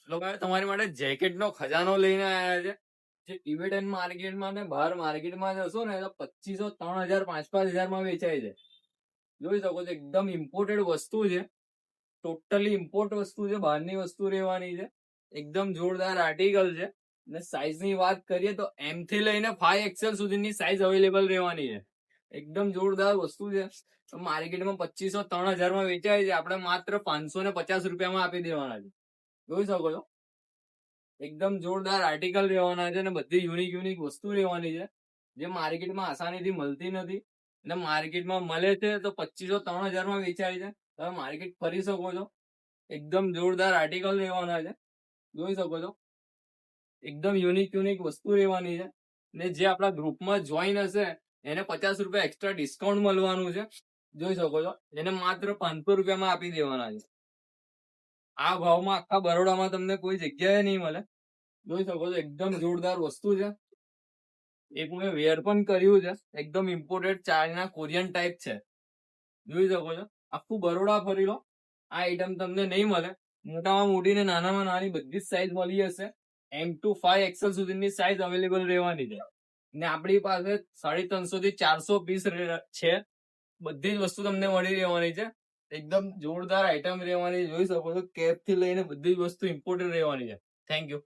લોકો તમારી માટે જેકેટ નો ખજાનો લઈને આવ્યા છે. જે ટિબેટન માર્કેટમાં ને બહાર માર્કેટમાં જશો ને તો 2500, 3000, 5,000 માં વેચાય છે. જોઈ શકો છો, એકદમ ઇમ્પોર્ટેડ વસ્તુ છે. ટોટલી ઇમ્પોર્ટ વસ્તુ છે, બહારની વસ્તુ રહેવાની છે. એકદમ જોરદાર આર્ટિકલ છે. અને સાઈઝ ની વાત કરીએ તો M થી લઈને 5XL સુધીની સાઈઝ અવેલેબલ રહેવાની છે. એકદમ જોરદાર વસ્તુ છે. માર્કેટમાં 2500, 3000 માં વેચાય છે, આપણે માત્ર 550 રૂપિયામાં આપી દેવાના છે. જોઈ શકો છો, એકદમ જોરદાર આર્ટિકલ રહેવાના છે અને બધી યુનિક વસ્તુ રહેવાની છે, જે માર્કેટમાં આસાનીથી મળતી નથી. અને માર્કેટમાં મળે છે તો 2500, 3000 માં વેચાય છે. તમે માર્કેટ ફરી શકો છો. એકદમ જોરદાર આર્ટિકલ રહેવાના છે. જોઈ શકો છો, એકદમ યુનિક વસ્તુ રહેવાની છે. ને જે આપણા ગ્રુપમાં જોઈન હશે એને 50 રૂપિયા એક્સ્ટ્રા ડિસ્કાઉન્ટ મળવાનું છે. જોઈ શકો છો, એને માત્ર 500 રૂપિયામાં આપી દેવાના છે. આ ભાવમાં આખા બરોડામાં તમને કોઈ જગ્યાએ નહીં મળે. જોઈ શકો છો, એકદમ જોરદાર વસ્તુ છે. એક મેં વેર પણ કર્યું છે, એકદમ ઇમ્પોર્ટેડ ચાઇના કોરિયન ટાઈપ છે. જોઈ શકો છો, આખું બરોડા ફરી લો, આ આઈટમ તમને નહીં મળે. મોટામાં મોટી ને નાનામાં નાની બધી જ સાઈઝ મળી હશે. M to 5XL સુધીની સાઈઝ અવેલેબલ રહેવાની છે. ને આપણી પાસે 350 થી 400 પીસ છે. બધી જ વસ્તુ તમને મળી રહેવાની છે. એકદમ જોરદાર આઈટમ રહેવાની, જોઈ શકો છો. કેપ થી લઈને બધી જ વસ્તુ ઇમ્પોર્ટેડ રહેવાની છે. Thank you.